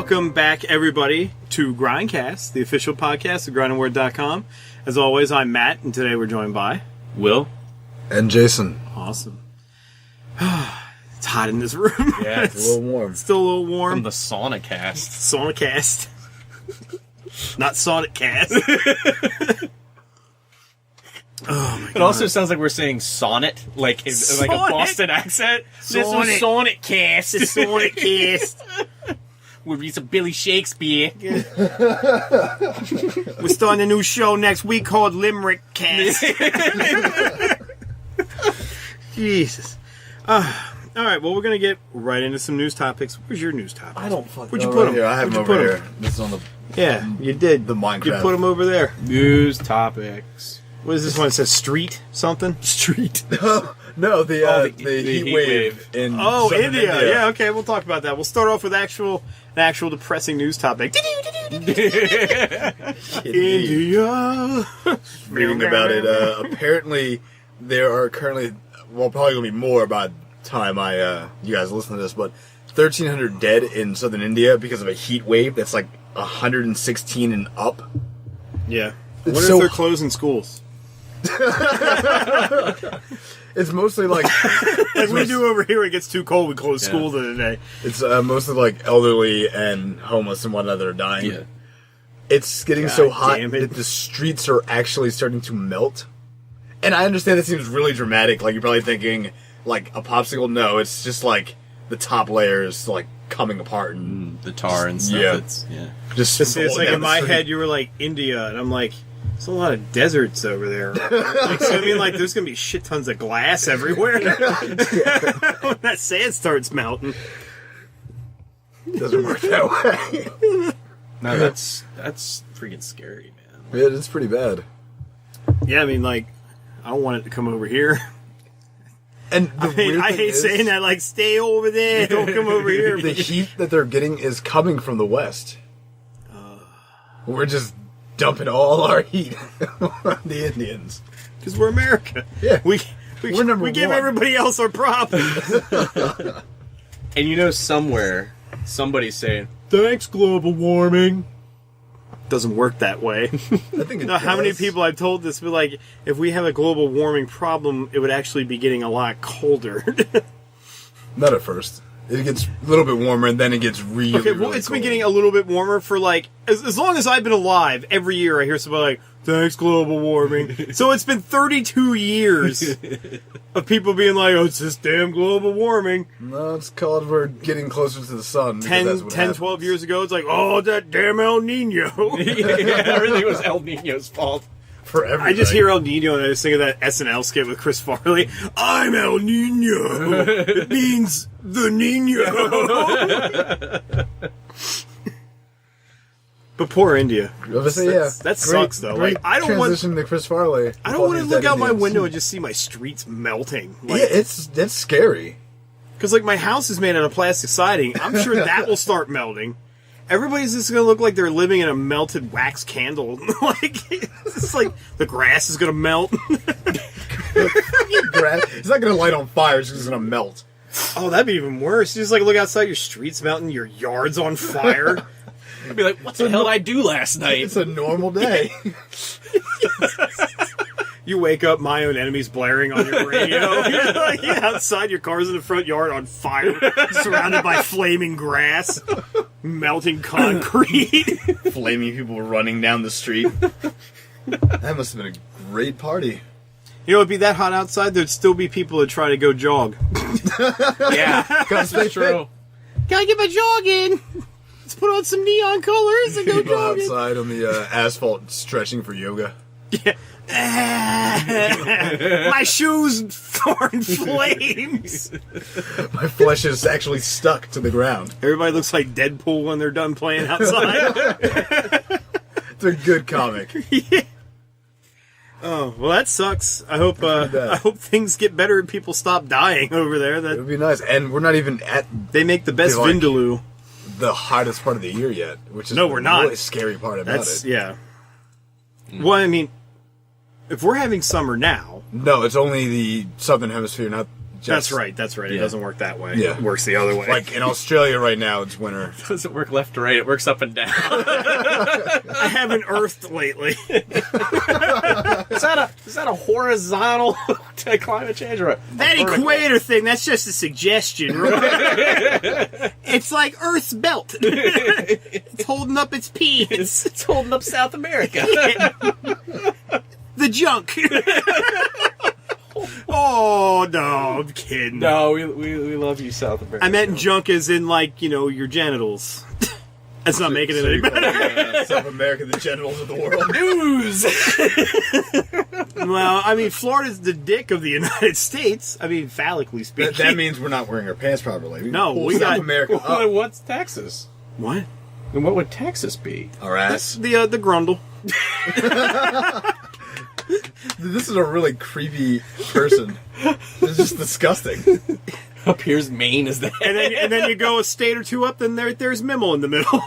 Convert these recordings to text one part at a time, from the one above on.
Welcome back, everybody, to Grindcast, the official podcast of grindandword.com. As always, I'm Matt, and today we're joined by... Will. And Jason. Awesome. It's hot in this room. Yeah, it's a little warm. Still a little warm. From the Sonicast. Sonicast. Not Sonicast. Oh my God. It also sounds like we're saying sonnet, like a Boston accent. Sonnet. This is Sonicast. It's Sonicast. We'll read some Billy Shakespeare. We're starting a new show next week called Limerick Cast. Jesus. All right, well, we're going to get right into some news topics. Where's your news topics? I don't fucking Where'd you know put right them? here. I have them over here. This is on the... Yeah, you did. The Minecraft. You put them over there. News topics. What is this one? It says street something? Street. No, the heat wave in Southern India. Yeah, okay, we'll talk about that. We'll start off with an actual depressing news topic. India. Reading about it. Apparently, there are currently, well, probably going to be more by the time you guys listen to this, but 1,300 dead in southern India because of a heat wave that's like 116 and up. Yeah. It's What if so they're closing schools? It's mostly like We do over here. It gets too cold. We close schools in a day. it's mostly like elderly and homeless and whatnot that are dying. Yeah. It's getting so hot damn it. that the streets are actually starting to melt. And I understand that seems really dramatic. Like, you're probably thinking, like, a popsicle. No, it's just like the top layer is like coming apart and The tar and stuff. Yeah. just. It's like falling in down the my street. head, you were like India, and I'm like, there's a lot of deserts over there. Like, so I mean, like, there's gonna be shit tons of glass everywhere when that sand starts melting. Doesn't work that way. No, that's freaking scary, man. Yeah, it's pretty bad. Yeah, I mean, like, I don't want it to come over here. And the weird I thing hate is, saying that. Like, stay over there, don't come over here. the heat that they're getting is coming from the west. We're just dumping all our heat on the Indians. Because we're America. Yeah. We We're number we give one. everybody else our problems. And you know, somewhere, somebody's saying, thanks, global warming. Doesn't work that way. I think it No, how many does. people I've told this, but like, if we have a global warming problem, it would actually be getting a lot colder. Not at first. It gets a little bit warmer, and then it gets really, Okay, well, really it's cold. been getting a little bit warmer for like as long as I've been alive. Every year I hear somebody like, "Thanks, global warming." So it's been 32 years of people being like, "Oh, it's this damn global warming." No, it's called we're getting closer to the sun. because that's 10, what 12 happens. years ago, it's like, "Oh, that damn El Nino." Everything was El Nino's fault. For everything. I just hear El Nino and I just think of that SNL skit with Chris Farley. I'm El Nino. It means the Nino. But poor India. Obviously, yeah. That sucks, though. Great Like, I don't want- transition to Chris Farley. I don't want to look out my window and just see my streets melting. Like, Yeah, that's scary. because like my house is made out of plastic siding. I'm sure that will start melting. Everybody's just going to look like they're living in a melted wax candle. Like, it's like the grass is going to melt. It's not going to light on fire. It's just going to melt. Oh, that'd be even worse. You just like look outside, your streets melting, your yard's on fire. I'd be like, what the hell did I do last night? It's a normal day. You wake up, My Own Enemy's blaring on your radio. You're like, outside, your car's in the front yard on fire, surrounded by flaming grass, melting concrete. Flaming people running down the street. That must have been a great party. You know, it'd be that hot outside, there'd still be people that try to go jog. Yeah, that's true. Gotta get my jog in. Let's put on some neon colors and go People jogging. outside on the asphalt stretching for yoga. My shoes are in flames. My flesh is actually stuck to the ground. Everybody looks like Deadpool when they're done playing outside. It's a good comic. Oh, well, that sucks. I hope things get better and people stop dying over there. It That would be nice. And we're not even at they make the best They like- vindaloo. the hottest part of the year yet, which is No, we're not. the really scary part about That's it. yeah. Well, I mean, if we're having summer now, No, it's only the southern hemisphere, not That's right. It Yeah. doesn't work that way. Yeah. It works the other way. Like in Australia right now, it's winter. It doesn't work left to right. It works up and down. I haven't earthed lately. Is that a horizontal climate change or That equator thing, that's just a suggestion. Right? It's like Earth's belt. It's holding up its peas. It's holding up South America. The junk. Oh, no, I'm kidding. No, we love you, South America. I meant junk as in, like, your genitals. That's not making it any better. South America, the genitals of the world. News! Well, I mean, Florida's the dick of the United States. I mean, phallically speaking. That means we're not wearing our pants properly. No, pull we South got- America up. What's Texas? What? And what would Texas be? Our ass. The grundle. This is a really creepy person. It's just disgusting. Up here's Maine, is that? And then you go a state or two up, then there's Mimmel in the middle.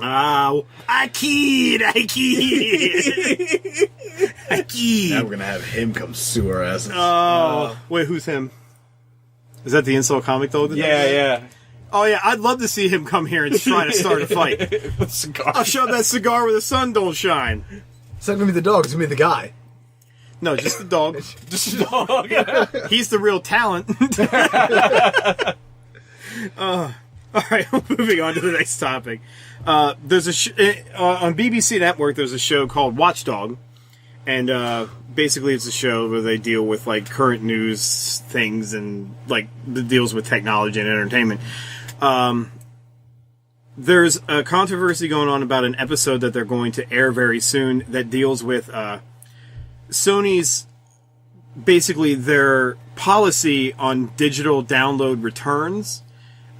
I keyed. Now we're gonna have him come sue our asses. Oh, wait, who's him? Is that the insult comic though? Yeah. Oh yeah, I'd love to see him come here and try to start a fight. Cigar. I'll shove that cigar where the sun don't shine. It's not gonna be the dog. It's gonna be the guy. No, just the dog. Just a dog. He's the real talent. All right, moving on to the next topic. There's on BBC Network. There's a show called Watchdog, and basically it's a show where they deal with like current news things and like the deals with technology and entertainment. There's a controversy going on about an episode that they're going to air very soon that deals with Sony's basically their policy on digital download returns.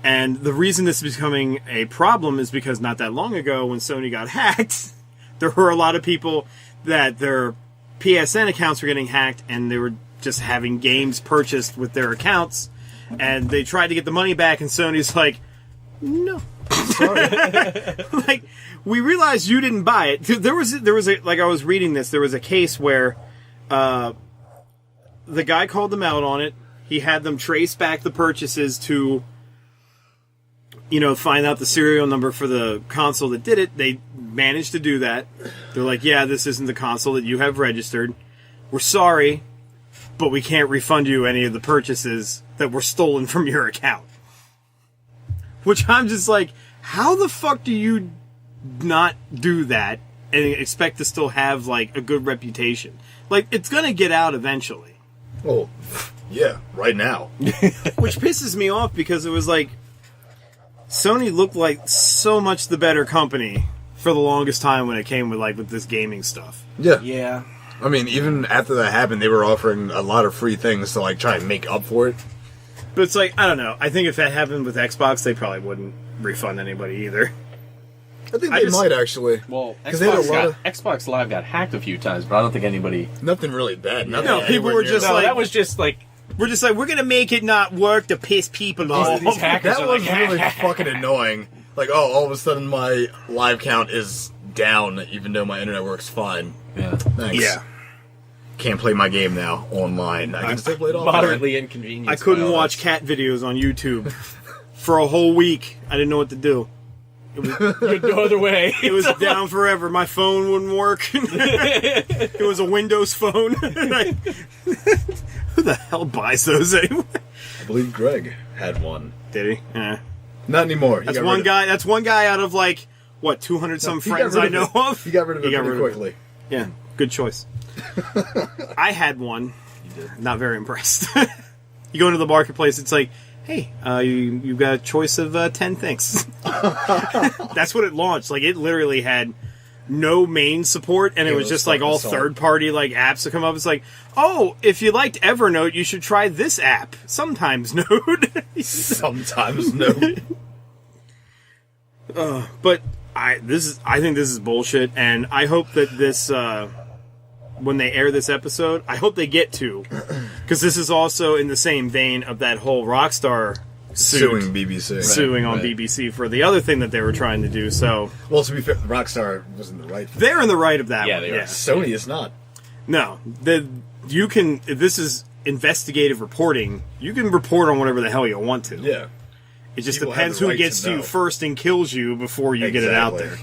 And the reason this is becoming a problem is because not that long ago when Sony got hacked, there were a lot of people that their PSN accounts were getting hacked and they were just having games purchased with their accounts. And they tried to get the money back and Sony's like, no. Sorry. Like, we realized you didn't buy it. There was a, like I was reading this, there was a case where the guy called them out on it. He had them trace back the purchases to, find out the serial number for the console that did it. They managed to do that. They're like, yeah, this isn't the console that you have registered. We're sorry, but we can't refund you any of the purchases that were stolen from your account. Which I'm just like, how the fuck do you not do that and expect to still have, like, a good reputation? Like, it's gonna get out eventually. Oh, yeah, right now. Which pisses me off because it was like, Sony looked like so much the better company for the longest time when it came with this gaming stuff. Yeah. Yeah. I mean, even after that happened, they were offering a lot of free things to like try and make up for it. But it's like, I don't know. I think if that happened with Xbox, they probably wouldn't refund anybody either. I think they might actually. Well, because they had a lot of Xbox Live got hacked a few times, but I don't think anybody. nothing really bad. Nothing No, people anywhere were near just that. No, like- that was just like We're just like, we're gonna make it not work to piss people off. these hackers that are was like, really fucking annoying. Like, oh, all of a sudden my live count is down, even though my internet works fine. yeah, Thanks. Yeah. Can't play my game now online. I can still play it offline. moderately inconvenient. I couldn't watch cat videos on YouTube for a whole week. I didn't know what to do. Good no other way. It was down forever. My phone wouldn't work. It was a Windows phone. Who the hell buys those anyway? I believe Greg had one. Did he? Yeah. Not anymore. He That's got one rid of- guy. That's one guy out of like what 200 some he got friends rid I of know it. of. He got rid of it He got pretty rid of it. quickly. Yeah, good choice. I had one. Not very impressed. You go into the marketplace, it's like, hey, you got a choice of 10 things. That's what it launched. Like, it literally had no main support, and it Yeah, was it was just like all fucking solid. third-party like apps that come up. It's like, oh, if you liked Evernote, you should try this app. Sometimes Node. Sometimes no. But I think this is bullshit, and I hope that this when they air this episode, I hope they get to, because this is also in the same vein of that whole Rockstar Suing BBC. suing on right. BBC for the other thing that they were trying to do. So Well, to be fair, Rockstar wasn't the right. they're in the right of that Yeah, one. they are. Sony is not. No, you can. If this is investigative reporting, you can report on whatever the hell you want to. Yeah. It just People have depends the who right gets to to you know. first and kills you before you get it out there.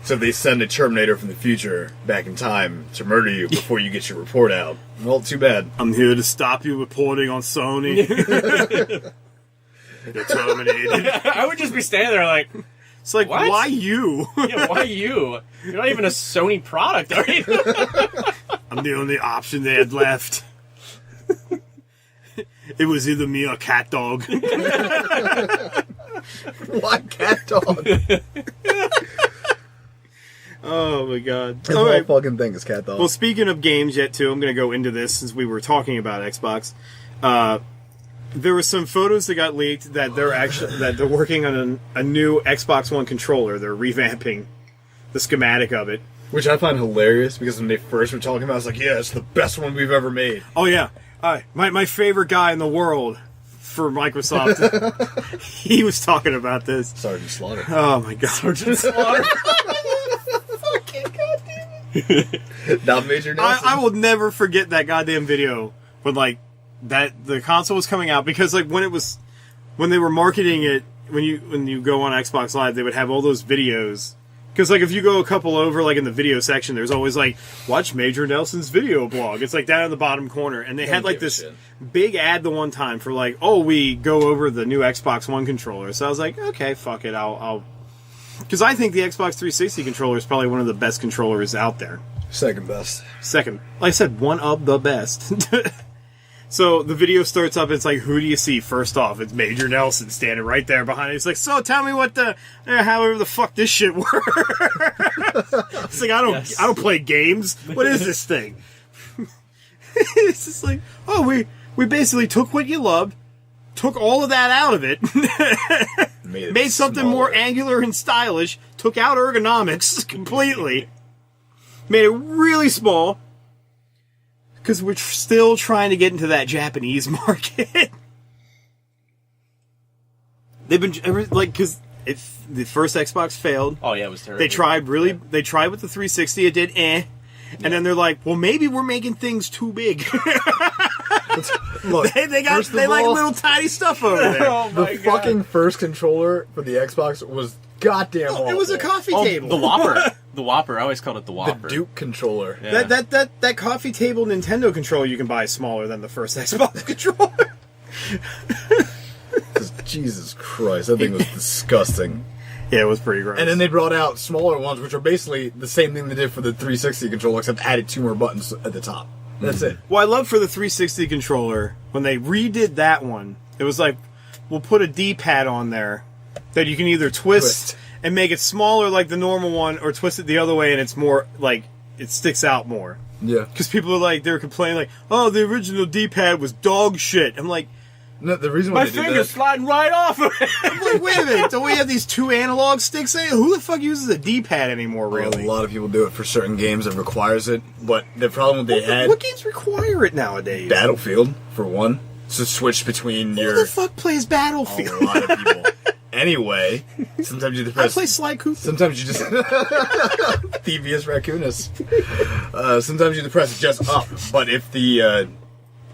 So if they send a Terminator from the future back in time to murder you before you get your report out, well, too bad. I'm here to stop you reporting on Sony. You're terminated. I would just be standing there like, It's like, What? why you? yeah, why you? You're not even a Sony product, are you? I'm the only option they had left. It was either me or Cat Dog. Why cat dog? Oh my god. The All whole right. fucking thing is cat dog. Well, speaking of games yet too, I'm going to go into this since we were talking about Xbox. There were some photos that got leaked that they're working on a new Xbox One controller. They're revamping the schematic of it. Which I find hilarious because when they first were talking about it, I was like, yeah, it's the best one we've ever made. Oh yeah, my favorite guy in the world for Microsoft. He was talking about this. Sergeant Slaughter. Oh my god, Sergeant Slaughter. Not Major Nelson. I will never forget that goddamn video when that the console was coming out, because when they were marketing it, when you go on Xbox Live, they would have all those videos. Because if you go a couple over in the video section, there's always watch Major Nelson's video blog. It's down in the bottom corner, and they had give a this shit. big ad the one time for we go over the new Xbox One controller. So I was like, okay, fuck it, I'll because I think the Xbox 360 controller is probably one of the best controllers out there. Second best. Second, like I said, one of the best. So the video starts up. It's who do you see first off? It's Major Nelson standing right there behind it. It's so tell me what however the fuck this shit works. It's I don't play games. What is this thing? It's just we basically took what you loved, took all of that out of it, made something more angular and stylish, took out ergonomics completely, made it really small. Because we're still trying to get into that Japanese market. They've been because the first Xbox failed. Oh yeah, it was terrible. They tried They tried with the 360. It did and then they're like, well, maybe we're making things too big. Look, they like little tiny stuff over there. Oh my the fucking first controller for the Xbox was goddamn awful. It was a coffee table. The Whopper. The Whopper. I always called it the The Whopper. Duke controller. Yeah. That coffee table Nintendo controller you can buy is smaller than the first Xbox controller. Jesus Christ, that thing was disgusting. Yeah, it was pretty gross. And then they brought out smaller ones, which are basically the same thing they did for the 360 controller, except added 2 more buttons at the top. That's it. Well, I love for the 360 controller, when they redid that one, it was we'll put a D-pad on there that you can either twist and make it smaller like the normal one, or twist it the other way and it's more, it sticks out more. Yeah. Because people are they were complaining oh, the original D-pad was dog shit. I'm like, No, the reason why My they did finger's that, sliding right off of it. wait a minute, don't we have these 2 analog sticks? Who the fuck uses a D-pad anymore, really? a lot of people do it for certain games that requires it, but the problem they had, What games require it nowadays? Battlefield, for one, to switch between Who your... the fuck plays A Battlefield? lot of people. Anyway, sometimes you I depress... play Sly Cooper. Sometimes you just... Thievius Raccoonus. Sometimes you depress it just up, but if if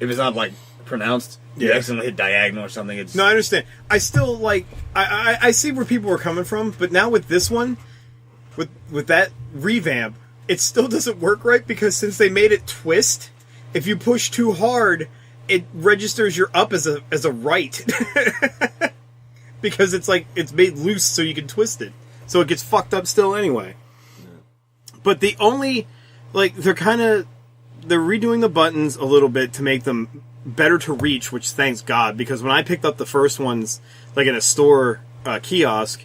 it's not, pronounced, you Yeah. accidentally hit diagonal or something, it's... No, I understand. I still I see where people are coming from, but now with this one, with that revamp, it still doesn't work right because since they made it twist, if you push too hard, it registers your up as a right. Because it's made loose so you can twist it. So it gets fucked up still anyway. But the only they're redoing the buttons a little bit to make them better to reach, which thanks God, because when I picked up the first ones, in a store kiosk,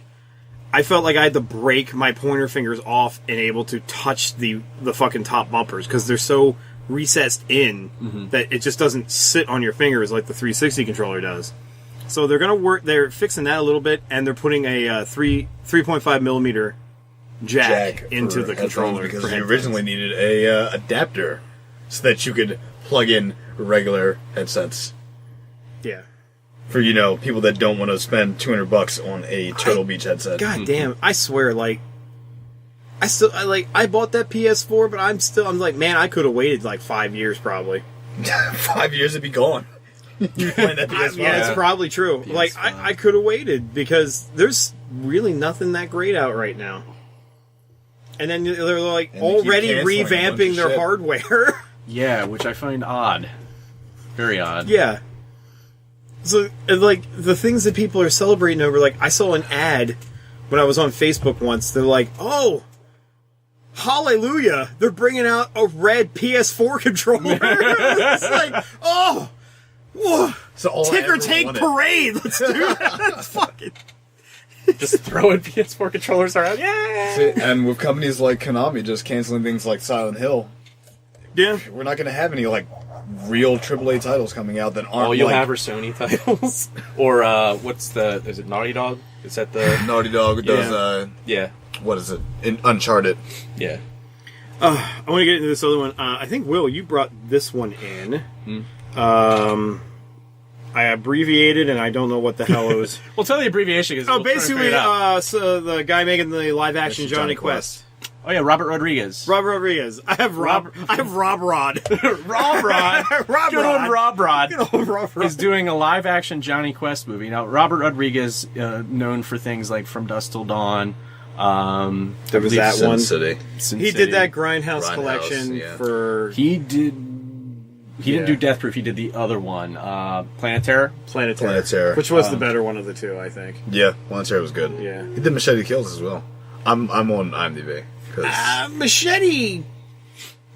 I felt like I had to break my pointer fingers off and able to touch the fucking top bumpers, because they're so recessed in that it just doesn't sit on your fingers like the 360 controller does. So they're fixing that a little bit, and they're putting a 3.5 millimeter jack into the controller. Because for you headphones. originally needed a adapter so that you could plug in regular headsets. Yeah. For, people that don't want to spend $200 on a Turtle Beach headset. God damn, I swear, I I bought that PS4, but I'm like, man, I could have waited like 5 years probably. 5 years it'd be gone. You find that PS5. Yeah, it's probably true. PS5. Like, I could have waited because there's really nothing that great out right now. And then they're like And they keep already canceling a bunch revamping of their shit. hardware. Yeah, which I find odd. Very odd. Yeah. So, like, the things that people are celebrating over, like, I saw an ad when I was on Facebook once. They're like, oh, hallelujah, they're bringing out a red PS4 controller. It's like, oh, whoa, So all I ticker ever take wanted- parade. Let's do that. Fucking. Just throwing PS4 controllers around. Yeah. And with companies like Konami just canceling things like Silent Hill, Yeah. we're not going to have any like real AAA titles coming out that aren't. All you'll like, have are Sony titles. Or, is it Naughty Dog? Is that the... Naughty Dog does. Yeah. What is it? Uncharted. Yeah. I want to get into this other one. I think, Will, you brought this one in. I abbreviated, and I don't know what the hell it was. Well, tell the abbreviation. Cause Oh, we'll try to basically, figure it out. so the guy making the live-action That's Johnny Johnny Quest. Oh, yeah, Robert Rodriguez. Rob Rodriguez. I have Rob Rod. Rob Rod. Rob Good Rod. old Rob Rod. Good old Rob Rod. Is doing a live-action Johnny Quest movie. Now, Robert Rodriguez, known for things like From Dusk Till Dawn. There was that one. City. Sin He City. did that Grindhouse Grindhouse, collection yeah. for He didn't do Death Proof. He did the other one, Planet Terror. Planet Planet Terror. which was the better one of the two, I think. Yeah, Planetary was good. Yeah. He did Machete Kills as well. I'm on IMDb. 'Cause- Machete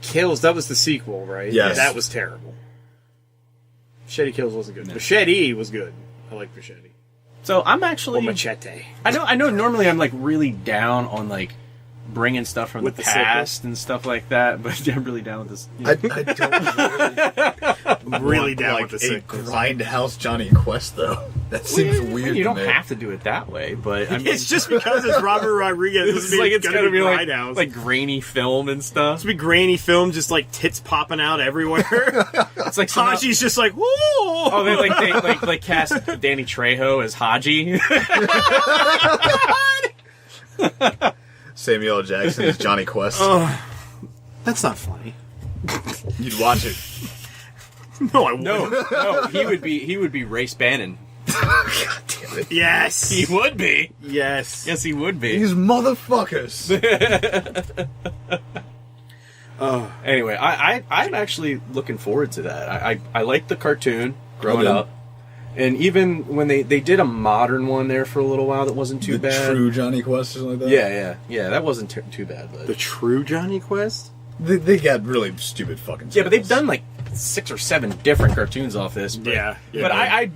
Kills, that was the sequel, right? Yes. That was terrible. Machete Kills wasn't good. Machete was good. I like Machete. So I'm Or actually. Machete. I know. Normally, I'm like really down on like bringing stuff from With the the past and stuff like that, but I'm really down with this. I don't Really want, down like, with the a sickness. Grindhouse Johnny Quest though. That seems weird. You to don't me. have to do it that way, but I mean, It's just because it's Robert Rodriguez. it's like it's gonna be like Grindhouse. like grainy film and stuff. It's be grainy film, just like tits popping out everywhere. It's like somehow, Haji's just like, whoa! oh, they cast Danny Trejo as Haji. Samuel L. Jackson is Johnny Quest. That's not funny. You'd watch it. No, I wouldn't. no, he would be Race Bannon. God damn it. Yes. He would be. Yes. Yes, he would be. These motherfuckers. Anyway, I'm actually looking forward to that. I like the cartoon growing Okay. up. And even when they did a modern one there for a little while that wasn't too the bad. true Johnny Quest or something like that? Yeah, that wasn't too bad. But The true Johnny Quest? They got really stupid fucking yeah, but they've titles. done like 6 or 7 different cartoons off this. But, Yeah. but I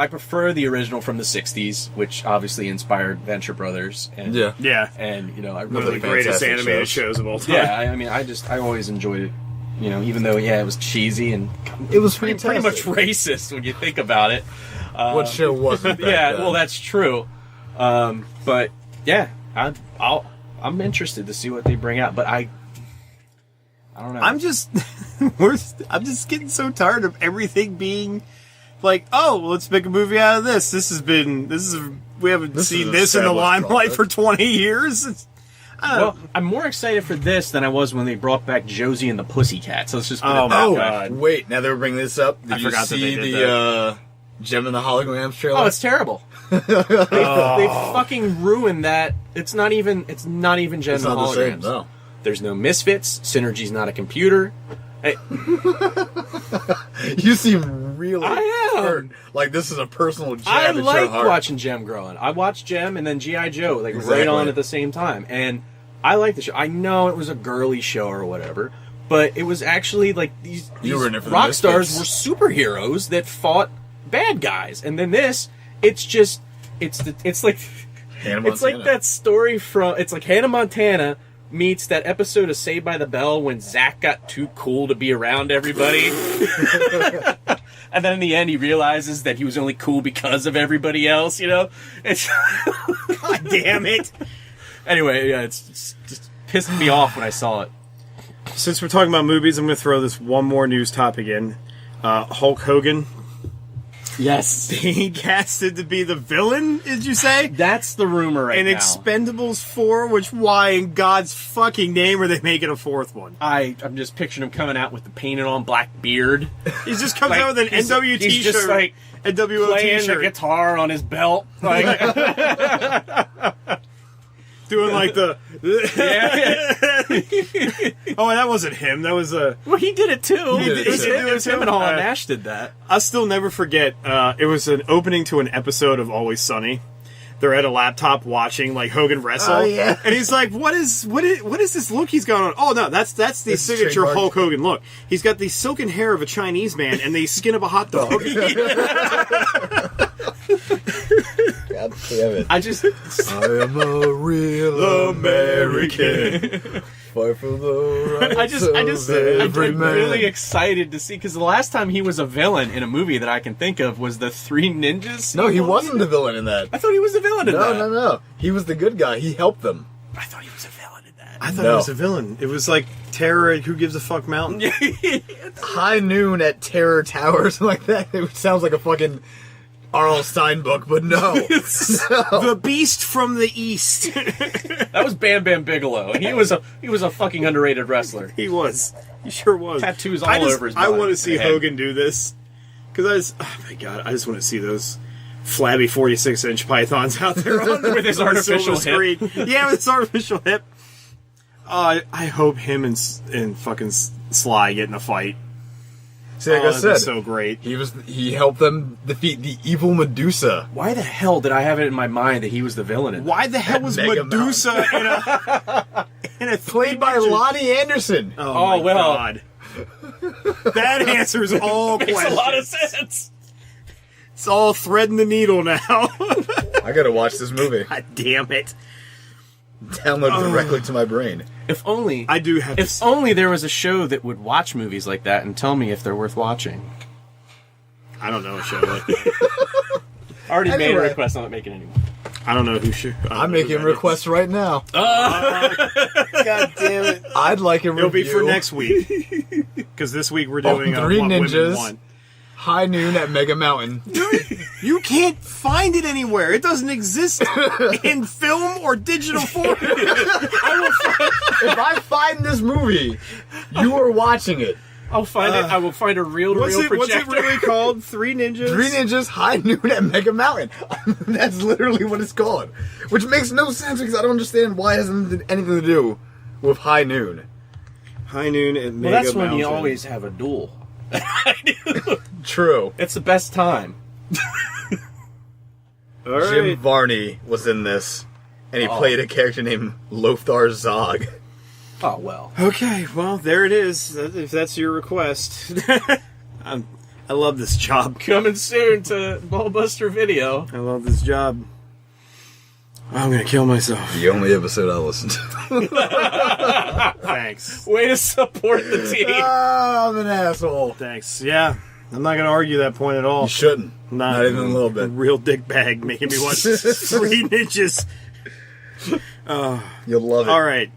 prefer the original from the 60s, which obviously inspired Venture Brothers. And, Yeah. Yeah. And, you know, I One of the really... greatest fantastic animated shows. shows of all time. Yeah, I mean, I always enjoyed it. You know, even though, yeah, it was cheesy and It was pretty much fantastic. racist when you think about it. What show wasn't back Yeah, then? well, that's true. But yeah, I'm interested to see what they bring out. But I don't know. I'm just getting so tired of everything being like, oh, well, let's make a movie out of this. We haven't This seen is this in the established limelight product. for 20 years. well, I'm more excited for this than I was when they brought back Josie and the Pussycats. So let's just put Oh, it that my way. God. Wait, now that we're bringing this up, did I you forgot that see they did the Gem and the Holograms trailer? Oh, it's terrible. They fucking ruined that. It's not even Gem It's and not the same, Holograms. no. There's no misfits. Synergy's not a computer. Hey, You seem really I am. hurt. Like this is a personal jab I at your liked heart. watching Gem growing. I watched Gem and then G.I. Joe, like right Exactly. on at the same time. And I liked the show. I know it was a girly show or whatever, but it was actually like these You were in it for the rock stars misfits. were superheroes that fought bad guys. And then this, it's like Hannah it's like Montana. that story from it's like Hannah Montana meets that episode of Saved by the Bell when Zach got too cool to be around everybody. And then in the end, he realizes that he was only cool because of everybody else, you know? It's God damn it. Anyway, yeah, it's just pissed me off when I saw it. Since we're talking about movies, I'm going to throw this one more news topic in. Hulk Hogan Yes. being casted to be the villain, did you say? That's the rumor right In now. Expendables 4, which why in God's fucking name are they making a fourth one? I'm just picturing him coming out with the painted on black beard. He just comes Like, out with an he's- NW he's t-shirt. just, like, NWO Playing t-shirt. the guitar on his belt. Like, Doing like the... yeah. Oh, that wasn't him. That was a... Well, he did it too. did it too. It was him and Hall and Nash did that. I'll still never forget, it was an opening to an episode of Always Sunny. They're at a laptop watching like Hogan wrestle, Oh, yeah. and he's like, "What is this look he's got on?" Oh no, that's the It's signature trademark. Hulk Hogan look. He's got the silken hair of a Chinese man and the skin of a hot dog. God damn it. I just I am a real American. Fight for the rights I'm every man. really excited to see because the last time he was a villain in a movie that I can think of was the Three Ninjas. No, he wasn't the villain in that. I thought he was the villain in No, that. no. He was the good guy. He helped them. I thought he was a villain in that. I thought No. it was a villain. It was like Terror at Who Gives a Fuck Mountain. High Noon at Terror Tower or something like that. It sounds like a fucking R.L. Stein book, but no. The Beast from the East. That was Bam Bam Bigelow, and he was a fucking underrated wrestler. He was. He sure was. Tattoos all over his I body. want to see Head. Hogan do this. Because oh my god, I just want to see those flabby 46-inch pythons out there With his on the artificial silver hip. screen. Yeah, with his artificial hip. I hope him and fucking Sly get in a fight. See, like I that'd be said, so great. he helped them defeat the evil Medusa. Why the hell did I have it in my mind that he was the villain in that? Why the hell was Mega Medusa in a Played by Three Ninjas? Lonnie Anderson. Oh, Oh, my well. god. That answers all Makes questions. a lot of sense. It's all threading the needle now. I gotta watch this movie. God damn it. Download directly to my brain. If only I do have to If only there was a show that would watch movies like that and tell me if they're worth watching. I don't know a show like that. I already made a Anyway. request. I'm not making it anymore. I don't know who should. I'm making requests right now. God damn it. I'd like a review. It'll be for next week. Because this week we're doing Three What Women Ninjas. Want. High Noon at Mega Mountain. You can't find it anywhere. It doesn't exist in film or digital form. If I find this movie, you are watching it. I'll find it. I will find a reel-to-reel What's it projector. really called? Three Ninjas? Three Ninjas High Noon at Mega Mountain. That's literally what it's called. Which makes no sense because I don't understand why it has anything to do with High Noon. High Noon at Mega Well, that's when you Mountain. always have a duel. True. It's the best time. All right. Jim Varney was in this, and he played a character named Lothar Zog. Oh, well. Okay, well, there it is. If that's your request. I love this job. Coming soon to Ballbuster Video. I love this job. I'm gonna kill myself. The only episode I listened to. Thanks. Way to support the team. Oh, I'm an asshole. Thanks. Yeah, I'm not gonna argue that point at all. You shouldn't. Not even a little bit. Real dick bag making me watch Three Ninjas. You'll love it. All right.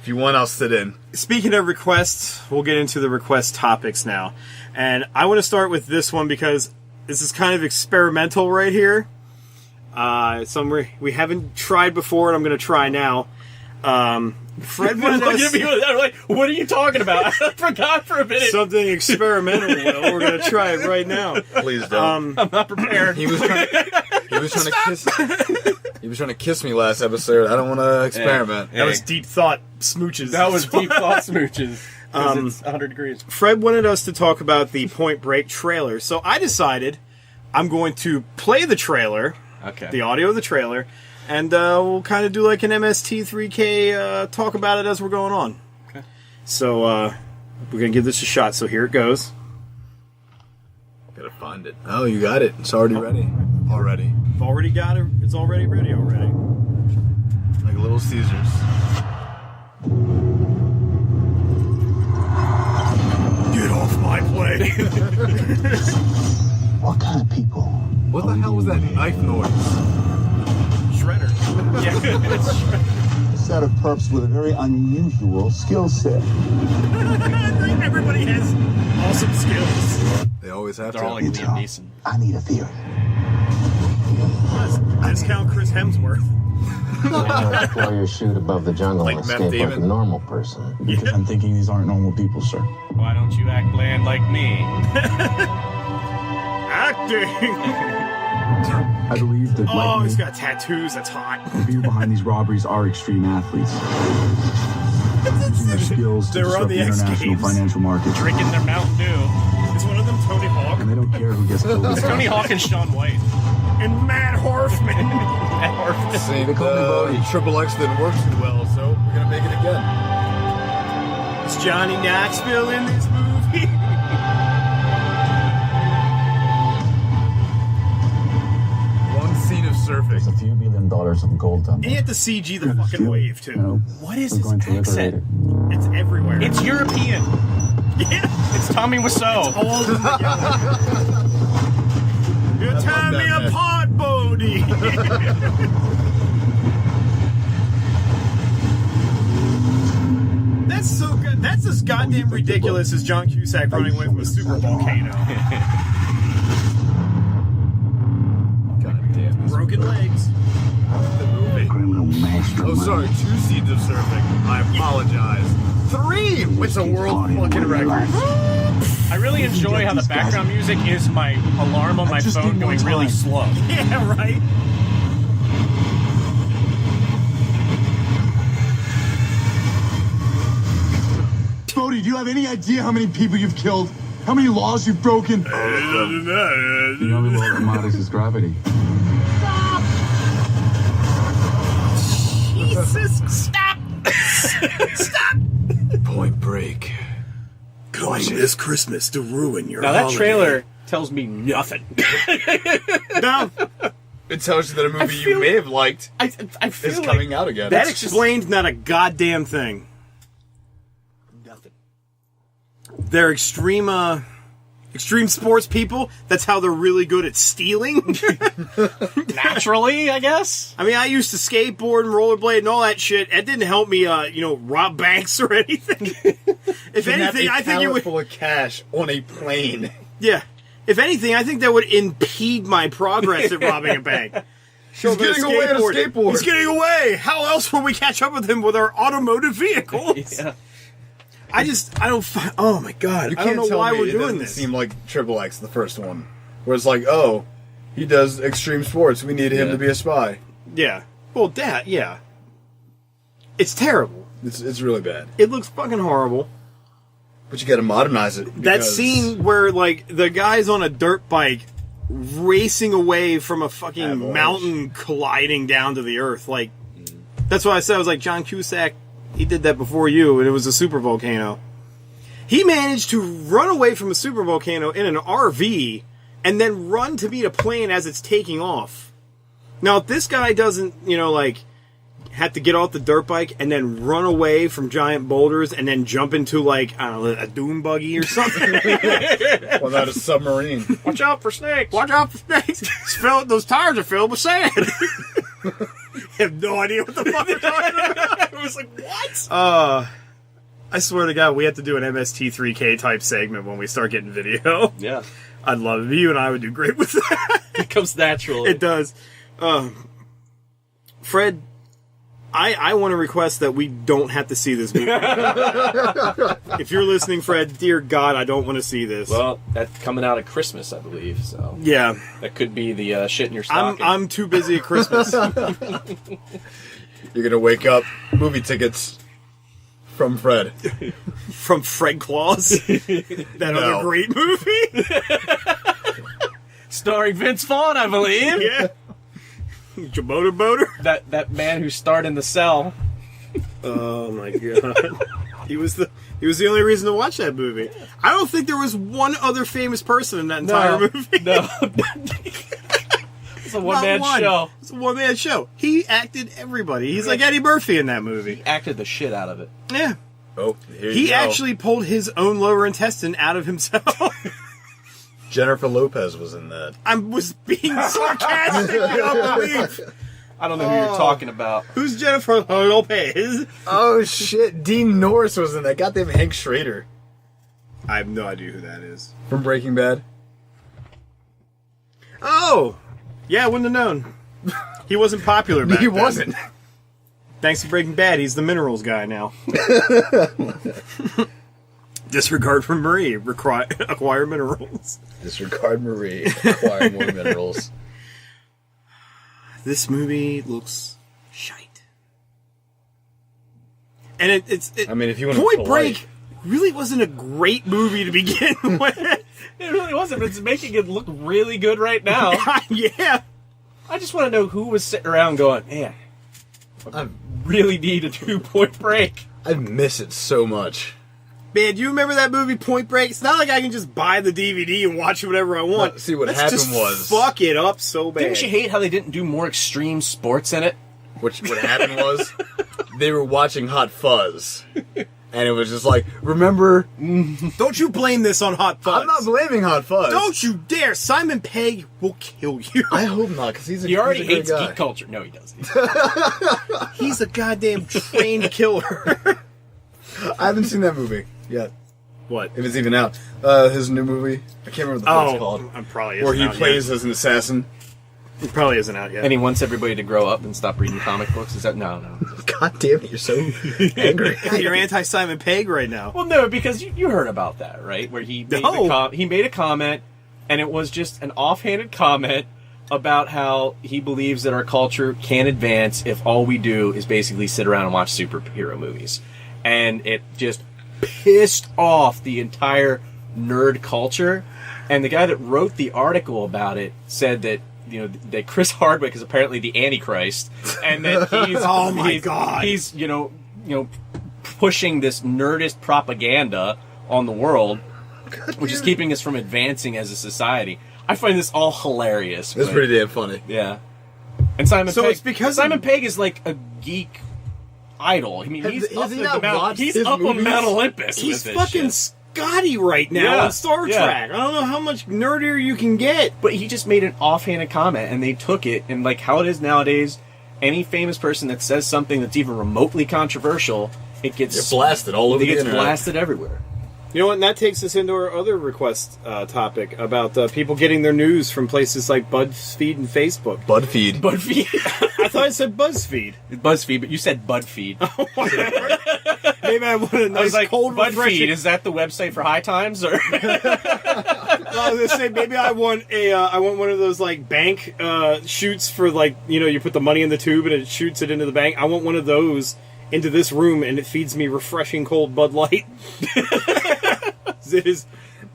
If you want, I'll sit in. Speaking of requests, we'll get into the request topics now. And I want to start with this one because this is kind of experimental right here. Somewhere we haven't tried before, and I'm going to try now. Fred wanted Look us at me with that, like, what are you talking about? I forgot for a minute. something experimental. Will. We're going to try it right now. Please don't. I'm not prepared. He was trying to kiss. He was trying to kiss me last episode. I don't want to experiment. That was deep thought smooches. That was deep thought smooches. It's 100 degrees. Fred wanted us to talk about the Point Break trailer, so I decided I'm going to play the trailer, Okay. the audio of the trailer, and we'll kind of do like an MST3K talk about it as we're going on. Okay. So we're going to give this a shot, so here it goes. Gotta find it. Oh, you got it. It's already ready. Already. I've already got it. It's already ready already. Like Little Caesars. Get off my plate. What kind of people? What the hell was that knife noise? Shredder. A set of perps with a very unusual skill set. Everybody has awesome skills. They always have They're all to. like Liam Neeson. I need a theory. Discount Chris Hemsworth. You fly your chute above the jungle Like and Matt escape like a Damon. normal person. Because I'm thinking these aren't normal people, sir. Why don't you act bland like me? Acting. I believe that, Oh, like he's me, got tattoos. That's hot. the people behind these robberies are extreme athletes. Using their skills to They were on disrupt the the X international Games. financial market. Drinking their Mountain Dew. Is one of them Tony Hawk? And they don't care who gets killed. It's Tony Hawk and Shaun White. And Matt Horfman. See, They call me Bodie. Triple X didn't work too well, so we're gonna make it again. Is Johnny Knoxville in this movie? One scene of There's a surfing. few $1 billion of gold on And he had to CG the fucking wave, too. What is we're his going to liberate accent? it. It's everywhere. It's European. yeah. It's Tommy Wiseau. All together. You tear me that, man. apart, Bodie. That's so good. That's as goddamn ridiculous as John Cusack running away from a super volcano. God damn this. Broken legs. The movie. Criminal mastermind. Oh, sorry, 2 scenes of surfing. I apologize. 3! It's a world fucking record. I really enjoy how the background music is my alarm on my just phone need more going really time. slow. Yeah, right? Bodie, do you have any idea how many people you've killed? How many laws you've broken? The only law that matters is gravity. Jesus, stop! Stop! Point Break. Coming this Christmas to ruin your Now that holiday. trailer tells me nothing. No, It tells you that a movie feel- you may have liked I feel is like coming out again. that explained not a goddamn thing. nothing. They're extreme sports people. That's how they're really good at stealing. Naturally, I guess. I mean, I used to skateboard and rollerblade and all that shit. It didn't help me, rob banks or anything. If anything, I think it would. full of cash on a plane. Yeah. If anything, I think that would impede my progress at robbing a bank. He's getting away on a skateboard. He's getting away. How else will we catch up with him with our automotive vehicles? Yeah. I don't. Oh my god! You I can't don't know tell why me we're it doing doesn't this. seem like Triple X, the first one, where it's like, oh, he does extreme sports. We need him to be a spy. Yeah. Well, that. Yeah. It's terrible. It's really bad. It looks fucking horrible. But you got to modernize it. That because- scene where like the guy's on a dirt bike racing away from a fucking Avalanche. mountain colliding down to the earth. Like that's why I said I was like John Cusack. He did that before you, and it was a super volcano. He managed to run away from a super volcano in an RV and then run to meet a plane as it's taking off. Now, if this guy doesn't, have to get off the dirt bike and then run away from giant boulders and then jump into, like, I don't know, a dune buggy or something. Well, not a submarine. Watch out for snakes. Watch out for snakes. Those tires are filled with sand. I have no idea what the fuck they're talking about. I was like, what? I swear to God, we have to do an MST3K type segment when we start getting video. Yeah. I'd love it. You and I would do great with that. It comes naturally. It does. Fred, I want to request that we don't have to see this movie. If you're listening, Fred, dear God, I don't want to see this. Well, that's coming out at Christmas, I believe. So yeah, that could be the shit in your stocking. I'm too busy at Christmas. You're gonna wake up. Movie tickets from Fred. From Fred Claus. That No. other great movie. Starring Vince Vaughn, I believe. Yeah. Jaboter Boater. That man who starred in The Cell. Oh my God. He was the only reason to watch that movie. I don't think there was one other famous person in that entire movie. No. It's a one-man Not one. show. It's a one-man show. He acted everybody. He's like Eddie Murphy in that movie. Acted the shit out of it. Yeah. Oh, here you He go. actually pulled his own lower intestine out of himself. Jennifer Lopez was in that. I was being sarcastic. Beyond belief. I don't know who you're talking about. Who's Jennifer Lopez? Oh shit! Dean Norris was in that. Goddamn Hank Schrader I have no idea who that is. from Breaking Bad. Oh, yeah, I wouldn't have known. He wasn't popular back He then. wasn't. Thanks to Breaking Bad, he's the minerals guy now. Disregard for Marie, acquire minerals. Disregard Marie, acquire more minerals. This movie looks shite. And it's I mean, if you want to Point Break really wasn't a great movie to begin with. It really wasn't, but it's making it look really good right now. Yeah. I just want to know who was sitting around going, man, I really need a 2-Point Break. I miss it so much. Man, do you remember that movie Point Break? It's not like I can just buy the DVD and watch it whatever I want. No, see, what Let's happened just was- fuck it up so bad. Didn't you hate how they didn't do more extreme sports in it? What happened was, they were watching Hot Fuzz. And it was just like, remember... Don't you blame this on Hot Fuzz. I'm not blaming Hot Fuzz. Don't you dare. Simon Pegg will kill you. I hope not, because he's a He already he's a great hates guy. geek culture. No, he doesn't. He's a goddamn trained killer. I haven't seen that movie yet. What? If it's even out. His new movie. I can't remember what it's called. I'm probably isn't Where he out plays yet. as an assassin. It probably isn't out yet. And he wants everybody to grow up and stop reading comic books. Is that no? God damn it, you're so angry. God, you're anti-Simon Pegg right now. Well, no, because you heard about that, right? Where he made, No. he made a comment, and it was just an offhanded comment about how he believes that our culture can advance if all we do is basically sit around and watch superhero movies. And it just pissed off the entire nerd culture. And the guy that wrote the article about it said that, you know, that Chris Hardwick is apparently the Antichrist, and that he's Oh my God. he's you know pushing this nerdist propaganda on the world, which is keeping us from advancing as a society. I find this all hilarious. It's but- pretty damn funny. yeah. And Simon So Pegg, it's because Simon of- Pegg is like a geek idol. I mean, he's Has up, he the not Mount, watched he's his up on movies? Mount Olympus. He's with this fucking shit. Scotty right now Yeah, on Star yeah. Trek. I don't know how much nerdier you can get. But he just made an offhanded comment, and they took it, and like how it is nowadays, any famous person that says something that's even remotely controversial, it gets You're blasted all over it the gets internet. blasted everywhere. You know what? And that takes us into our other request topic about people getting their news from places like BuzzFeed and Facebook. BuzzFeed. BuzzFeed, I thought I said BuzzFeed. BuzzFeed, but you said BuzzFeed. Maybe I want a I nice was like, cold BuzzFeed, refreshing. is that the website for High Times? Or I was gonna say maybe I want I want one of those like bank shoots for like you put the money in the tube and it shoots it into the bank. I want one of those into this room and it feeds me refreshing cold Bud Light. It is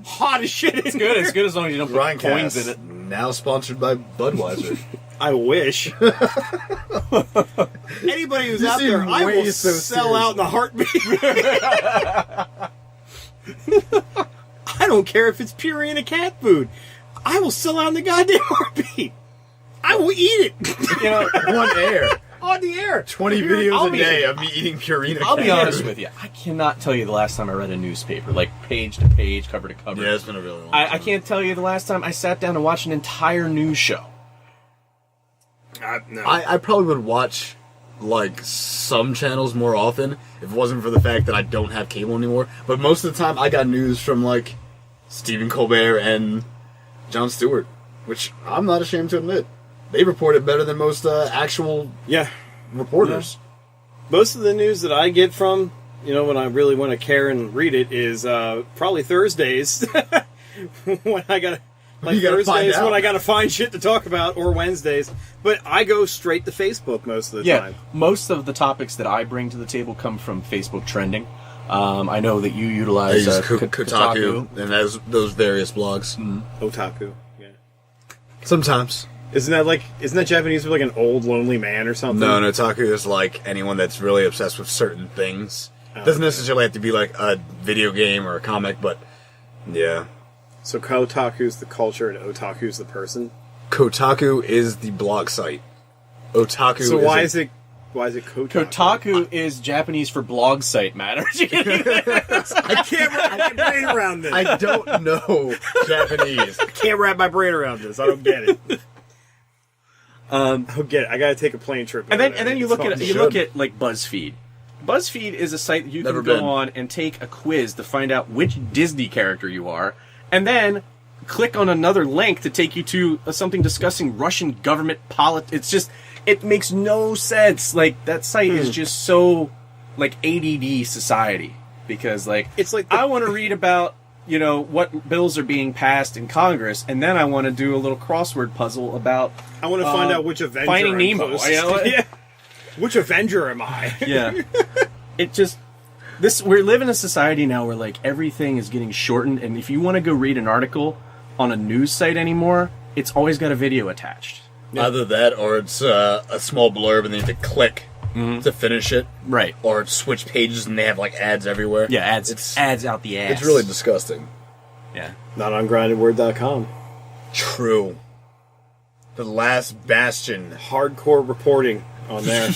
hot as shit. it's good. It's good as long as you don't put Ryan coins Cast, in it. now sponsored by Budweiser. I wish. Anybody who's You out seem there, I way will so sell serious. out in a heartbeat. I don't care if it's Purina cat food. I will sell out in the goddamn heartbeat. I will eat it You know, On air. on the air. 20 Here- videos I'll a be- day of me eating Purina. I'll be cat honest food. with you. I cannot tell you the last time I read a newspaper, like page to page, cover to cover. Yeah, it's been a really long I can't tell you the last time I sat down and watched an entire news show. No. I probably would watch like some channels more often if it wasn't for the fact that I don't have cable anymore. But most of the time, I got news from like Stephen Colbert and Jon Stewart, which I'm not ashamed to admit. They report it better than most actual Yeah. reporters. Most of the news that I get from, when I really want to care and read it, is probably Thursdays. When I gotta, You gotta find Thursdays out. when I gotta find shit to talk about, or Wednesdays. But I go straight to Facebook most of the Yeah, time. most of the topics that I bring to the table come from Facebook trending. I know that you I utilize use Kotaku. and those various blogs. Otaku. Yeah. Sometimes. Isn't that Japanese for like an old lonely man or something? No, otaku is like anyone that's really obsessed with certain things. Doesn't necessarily have to be like a video game or a comic, but yeah. So Kotaku's the culture and Otaku's the person. Kotaku is the blog site. Otaku. So why is it Kotaku? Kotaku is Japanese for blog site matter. I can't wrap my brain around this. I don't know Japanese. Can't wrap my brain around this. I don't get it. I don't get it. I gotta take a plane trip. And over then there. you It's look fun. at like BuzzFeed. BuzzFeed is a site that you Never can go been. on and take a quiz to find out which Disney character you are, and then click on another link to take you to something discussing Russian government politics. It's just, it makes no sense. Like, that site is just so, like, ADD society. Because, like, it's like I want to read about, you know, what bills are being passed in Congress, and then I want to do a little crossword puzzle about... I want to find out which Avenger Finding I'm Nemo. close. You know? Yeah. Which Avenger am I? Yeah. It just... We live in a society now where, like, everything is getting shortened, and if you want to go read an article on a news site anymore, it's always got a video attached. Yeah. Either that, or it's a small blurb and then you have to click to finish it. Right. Or switch pages and they have, like, ads everywhere. Yeah, ads out the ass. It's really disgusting. Yeah. Not on grindedword.com. True. The last bastion. Hardcore reporting on there.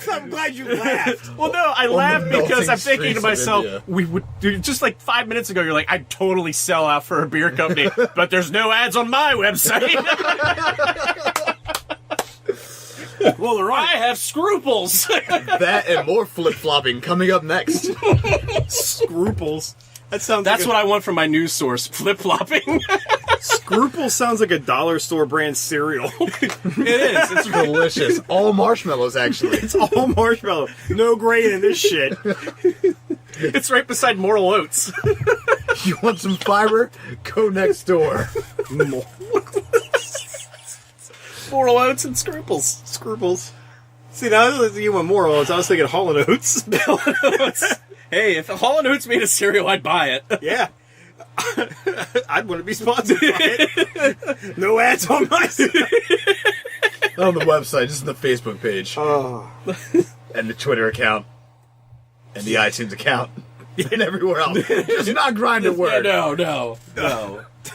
I'm glad you laughed. Well, no, I laughed because I'm thinking to streets of myself, India. we would dude, just like 5 minutes ago. You're like, I'd totally sell out for a beer company, but there's no ads on my website. Well, they're right. I have scruples. That and more flip-flopping coming up next. Scruples. That sounds. That's like what I want from my news source: flip flopping. Scruples sounds like a dollar store brand cereal. It is. It's delicious. All marshmallows, actually. It's all marshmallow. No grain in this shit. It's right beside Moral Oats. You want some fiber? Go next door. Moral Oats and Scruples. Scruples. See, now that you want more oats, I was thinking Hall & Oats. Hey, if Hall & Oats made a cereal, I'd buy it. Yeah. I'd want to be sponsored by it. No ads on my site. Not on the website, just on the Facebook page. Oh. And the Twitter account. And the iTunes account. And everywhere else. Just not grinded word. No.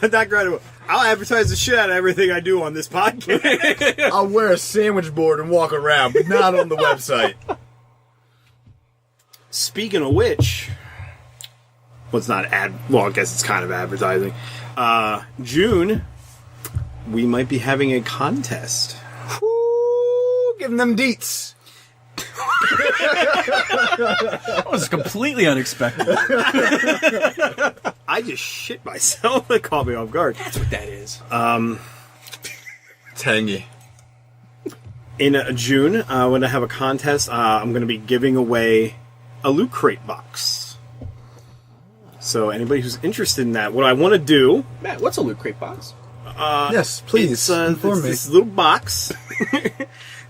Not grinded. I'll advertise the shit out of everything I do on this podcast. I'll wear a sandwich board and walk around, but not on the website. Speaking of which, well, it's not well, I guess it's kind of advertising. June, we might be having a contest. Woo, giving them deets. That was completely unexpected. I just shit myself. It caught me off guard. That's what that is. Tangy. In June, I'm going to have a contest. I'm going to be giving away a Loot Crate box. So anybody who's interested in that, what I want to do... Matt, what's a Loot Crate box? Yes, please inform me. This little box.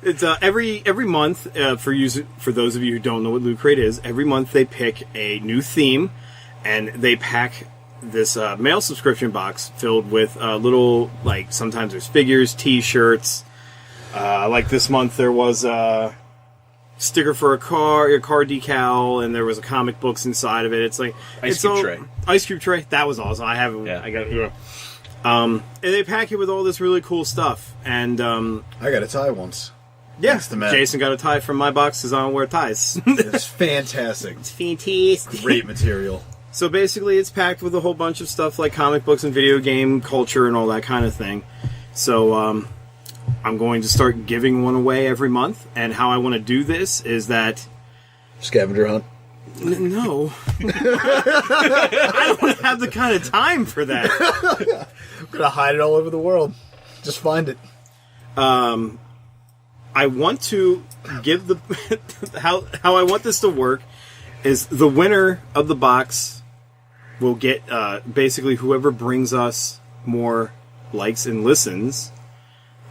It's every month, for those of you who don't know what Loot Crate is, every month they pick a new theme, and they pack this mail subscription box filled with little, like, sometimes there's figures, t-shirts. Like this month there was a sticker for a car decal, and there was a comic books inside of it. It's like Ice cube tray. Ice cube tray. That was awesome. I have it. Yeah. I got it here. And they pack it with all this really cool stuff. And I got a tie once. yeah, Thanks to Matt. Jason got a tie from my box because I don't wear ties. It's fantastic. It's fantastic. Great material. So basically, it's packed with a whole bunch of stuff like comic books and video game culture and all that kind of thing. So I'm going to start giving one away every month. And how I want to do this is that... Scavenger hunt. No. I don't have the kind of time for that. I'm going to hide it all over the world. Just find it. I want to give the... how I want this to work is the winner of the box will get... basically, whoever brings us more likes and listens,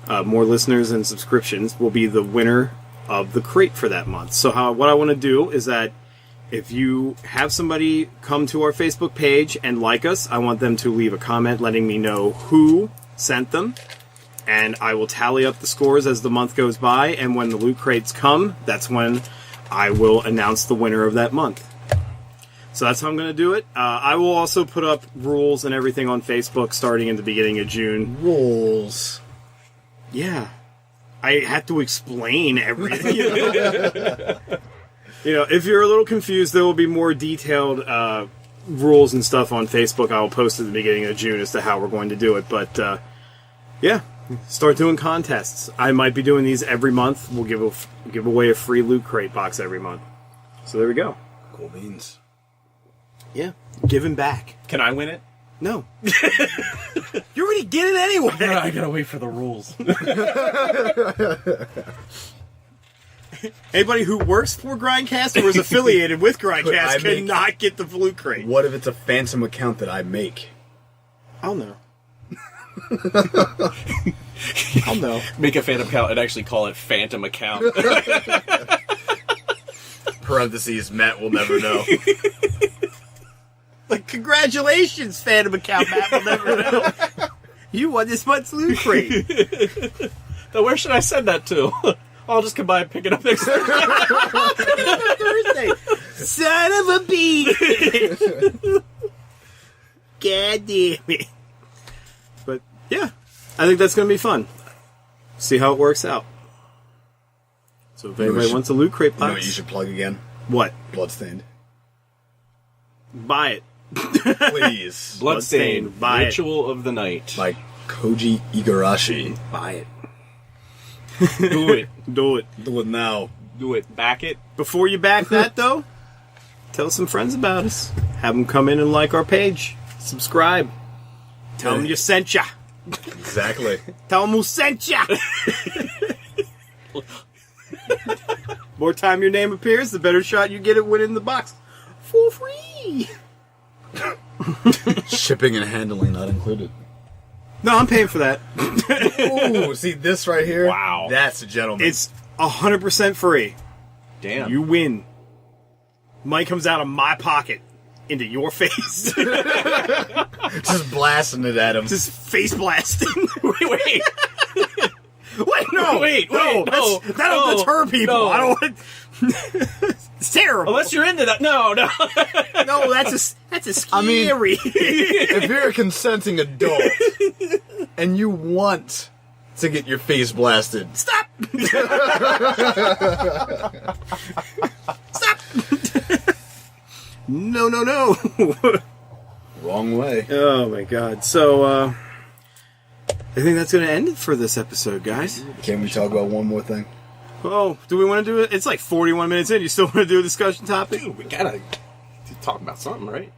more listeners and subscriptions, will be the winner of the crate for that month. So what I want to do is that if you have somebody come to our Facebook page and like us, I want them to leave a comment letting me know who sent them. And I will tally up the scores as the month goes by. And when the loot crates come, that's when I will announce the winner of that month. So that's how I'm going to do it. I will also put up rules and everything on Facebook starting in the beginning of June. Rules. Yeah. I had to explain everything. You know, if you're a little confused, there will be more detailed rules and stuff on Facebook. I will post at the beginning of June as to how we're going to do it. But, yeah, start doing contests. I might be doing these every month. We'll give away a free Loot Crate box every month. So there we go. Cool beans. Yeah, giving back. Can I win it? No. You already get it anyway. I gotta wait for the rules. Anybody who works for Grindcast or is affiliated with Could I Grindcast make- cannot get the Loot Crate. What if it's a phantom account that I make? I'll know. I'll know. Make a Phantom account and actually call it Phantom account. Parentheses, Matt will never know. Like, congratulations, Phantom account, Matt will never know. You won this month's Loot Crate. Now, where should I send that to? I'll just come by and pick it up next time. Thursday. Son of a bitch. God damn it. But, yeah. I think that's going to be fun. See how it works out. So if anybody wants a Loot Crate You know box... what you should plug again? What? Bloodstained. Buy it. Please. Bloodstained, Buy it. Ritual of the Night. By Koji Igarashi. Buy it. Do it. Do it. Do it now. Do it. Back it. Before you back that, though, tell some friends about us. Have them come in and like our page. Subscribe. Tell them you sent ya. Exactly. Tell them who sent ya. More time your name appears, the better shot you get at winning the box. For free. Shipping and handling not included. No, I'm paying for that. Ooh, see this right here? Wow. That's a gentleman. It's 100% free. Damn. You win. Money comes out of my pocket into your face. just blasting it at him. Just face blasting. Wait. Wait, no. Wait, no. no, That'll no, deter people. no. I don't want... It's terrible. Unless you're into that. No. No, that's a I mean- scary. If you're a consenting adult and you want to get your face blasted, Stop. Stop. No. wrong way. Oh my god. So, I think that's going to end it for this episode, guys. Can we talk about one more thing? Oh, do we want to do it? It's like 41 minutes in. You still want to do a discussion topic? Dude, we gotta talk about something, right?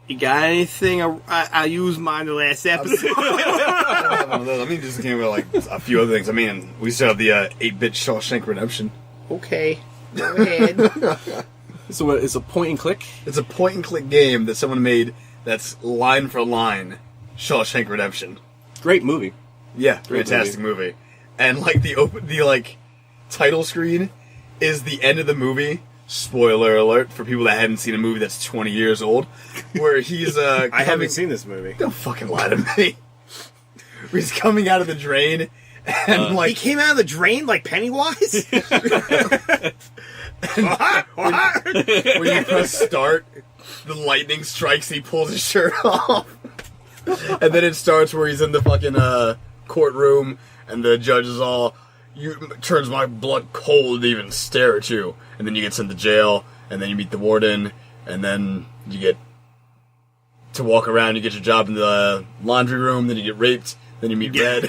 You got anything? I used mine the last episode. I mean, just came with like a few other things. I mean, we still have the 8-bit Shawshank Redemption. Okay. Go ahead. So what, it's a point and click? It's a point-and-click game that someone made that's line for line Shawshank Redemption. Great movie. Yeah, Great fantastic movie. And like the title screen is the end of the movie. Spoiler alert for people that haven't seen a movie that's 20 years old, where he's I haven't seen this movie. Don't fucking lie to me. Where he's coming out of the drain and He came out of the drain like Pennywise? when you press start, the lightning strikes, he pulls his shirt off. And then it starts where he's in the fucking courtroom and the judge is all, turns my blood cold to even stare at you. And then you get sent to jail, and then you meet the warden, and then you get to walk around, you get your job in the laundry room, then you get raped, then you meet Red.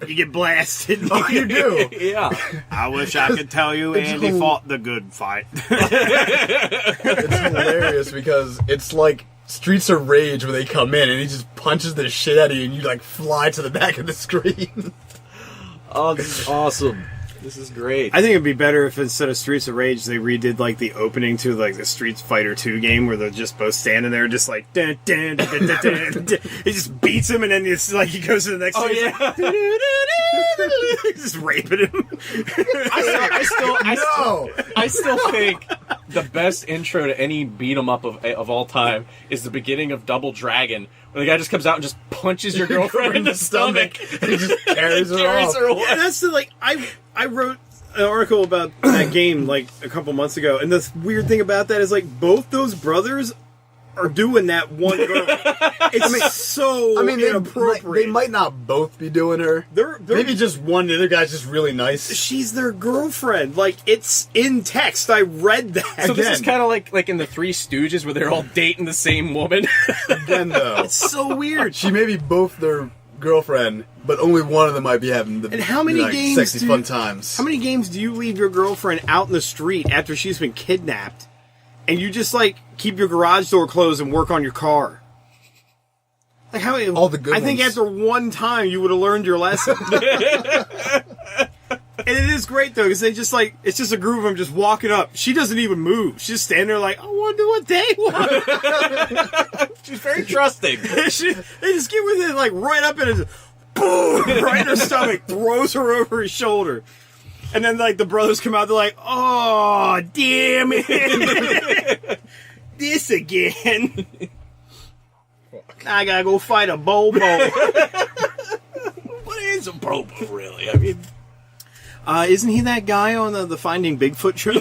You get blasted. Oh, you do. Yeah. I wish I could tell you Andy fought the good fight. It's hilarious because it's like Streets of Rage where they come in and he just punches the shit out of you and you like fly to the back of the screen. Oh, this is awesome. This is great. I think it'd be better if instead of Streets of Rage, they redid like the opening to like the Street Fighter 2 game where they're just both standing there, just like dun, dun, dun, dun, dun, dun, dun. He just beats him, and then it's like he goes to the next. Oh, stage, yeah. like, just raping him. I still think the best intro to any beat 'em up of all time is the beginning of Double Dragon, where the guy just comes out and just punches your girlfriend in the stomach. And he just carries her Carries off. her away. And that's the like I wrote an article about that game like a couple months ago, and the weird thing about that is like both those brothers are doing that one girl. It's so inappropriate. They might not both be doing her. They're Maybe just one. The other guy's just really nice. she's their girlfriend. Like, it's in text. I read that. So this is Again. kind of like in the Three Stooges where they're all dating the same woman. Again, though, It's so weird. she may be both their girlfriend, but only one of them might be having the And how many games sexy do fun you- times. How many games do you leave your girlfriend out in the street after she's been kidnapped, and you just like keep your garage door closed and work on your car? Like how All the good I think ones. after one time you would have learned your lesson. And it is great though, because they just like it's just a group of them just walking up. She doesn't even move. She's just standing there like, I wonder what they want. She's very trusting. They just get with it like right up in his boom, right in her stomach, throws her over his shoulder. And then like the brothers come out, they're like, oh damn it. This again. I gotta go fight a Bobo. What is a Bobo, really? I mean, Isn't he that guy on the Finding Bigfoot show?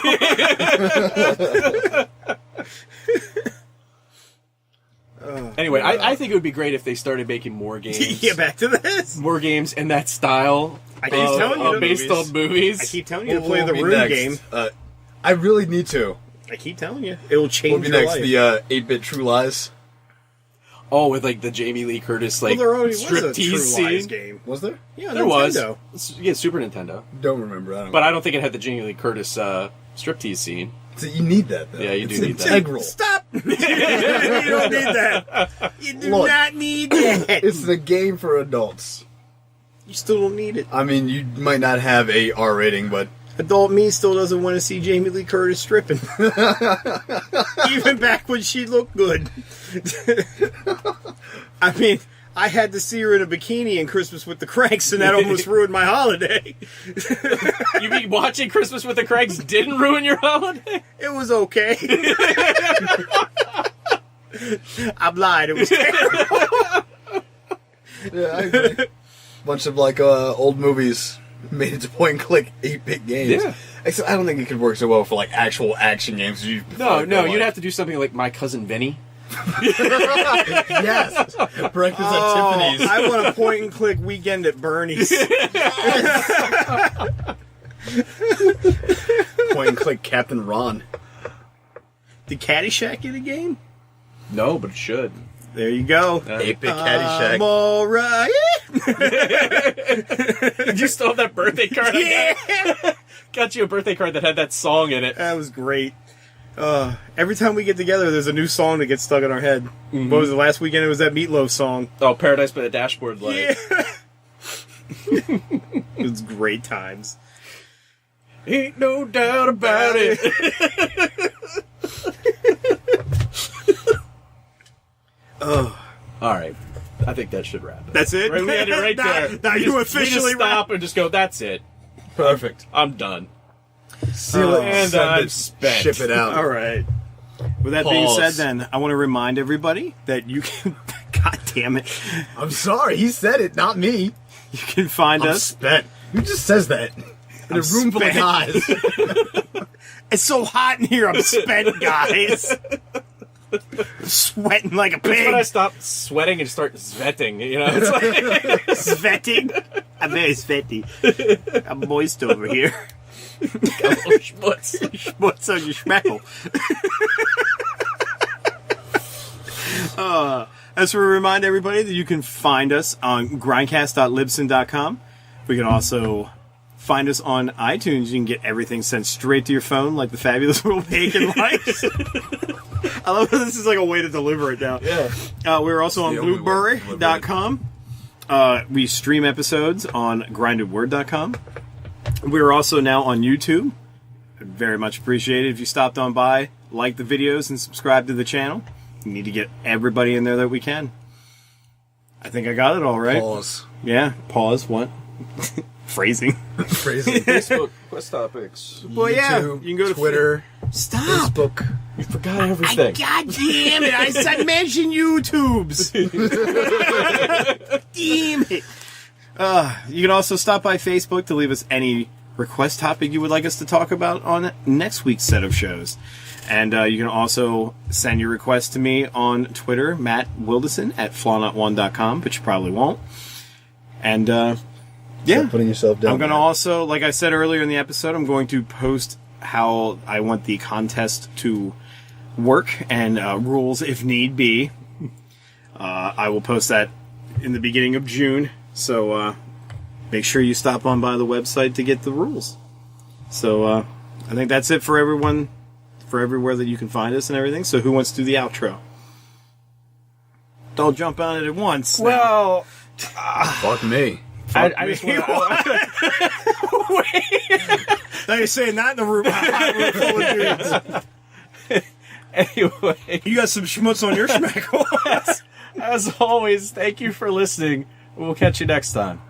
anyway, I think it would be great if they started making more games. Yeah, back to this. More games in that style. I keep telling you, based on movies. I keep telling you to play What the will be room next? game. I really need to. I keep telling you, it'll What will change be your next? life. The 8-bit True Lies. Oh, with like the Jamie Lee Curtis like well, there already was a True striptease Lies scene. game. Was there? Yeah, There was. Nintendo. Yeah, Super Nintendo. Don't remember. I don't. But I don't think it had the Jamie Lee Curtis striptease scene. So you need that, though. Yeah, you It's do need that. integral. Stop! You don't need that. You do Look. not need that. It's the game for adults. You still don't need it. I mean, you might not have a R rating, but Adult me still doesn't want to see Jamie Lee Curtis stripping. Even back when she looked good. I mean, I had to see her in a bikini in Christmas with the Cranks, and that almost ruined my holiday. You mean watching Christmas with the Cranks didn't ruin your holiday? It was okay. I'm lying. It was terrible. yeah, I agree. Bunch of like old movies made it to point and click 8-bit games. Yeah. Except I don't think it could work so well for like actual action games. No, you'd have to do something like My Cousin Vinny. Yes, Breakfast Oh, at Tiffany's. I want a point and click Weekend at Bernie's. Point and click Captain Ron. Did Caddyshack get a game? No, but it should. There you go. 8-bit Caddyshack. I'm alright. Did you still have that birthday card? Yeah. Got you a birthday card that had that song in it. That was great. Every time we get together, there's a new song that gets stuck in our head. What was it last weekend? It was that Meatloaf song. Oh, Paradise by the Dashboard Light. Yeah. It was great times. Ain't no doubt about it. Oh, All right. I think that should wrap it. that's it. Right, we had it right there. Now you officially stop and just go, that's it. Perfect. I'm done. Seal it and send I'm it, spent. Ship it out. All right. With that being Pause. said, then I want to remind everybody that you can. God damn it! I'm sorry, he said it, not me. You can find I'm us. spent. Who just says that? In a room full of spent. guys. It's so hot in here. I'm spent, guys. Sweating like a That's when I pig. stop sweating and start sweating. You know, it's like Sweating. I'm very sweaty. I'm moist over here. schmutz. What's on your schmeckle? As we remind everybody that you can find us on grindcast.libsyn.com. We can also find us on iTunes. You can get everything sent straight to your phone like the fabulous little bacon lights. I love that this is like a way to deliver it now. Yeah. We're also on the only way to blueberry.com. We stream episodes on grindedword.com. We're also now on YouTube. I'd very much appreciate it if you stopped on by, like the videos, and subscribe to the channel. We need to get everybody in there that we can. I think I got it all right. Pause. Yeah. Pause. What? Phrasing. Phrasing. Facebook quest topics. Well, yeah. YouTube, You can go to Twitter, Stop. Facebook. You forgot everything. God damn it. I said mention YouTubes. Damn it. You can also stop by Facebook to leave us any request topic you would like us to talk about on next week's set of shows. And you can also send your request to me on Twitter, Matt Wilderson at flawnut1.com, but you probably won't. And yeah, Stop putting yourself down. I'm going to also, like I said earlier in the episode, I'm going to post how I want the contest to work and rules if need be. I will post that in the beginning of June, so make sure you stop on by the website to get the rules. So I think that's it for everyone, for everywhere that you can find us and everything. So who wants to do the outro? Don't jump on it at once. Well, Fuck me. I just want to. Now you're saying that in the room, full of dudes. Anyway, You got some schmutz on your schmeckle. as always, thank you for listening. We'll catch you next time.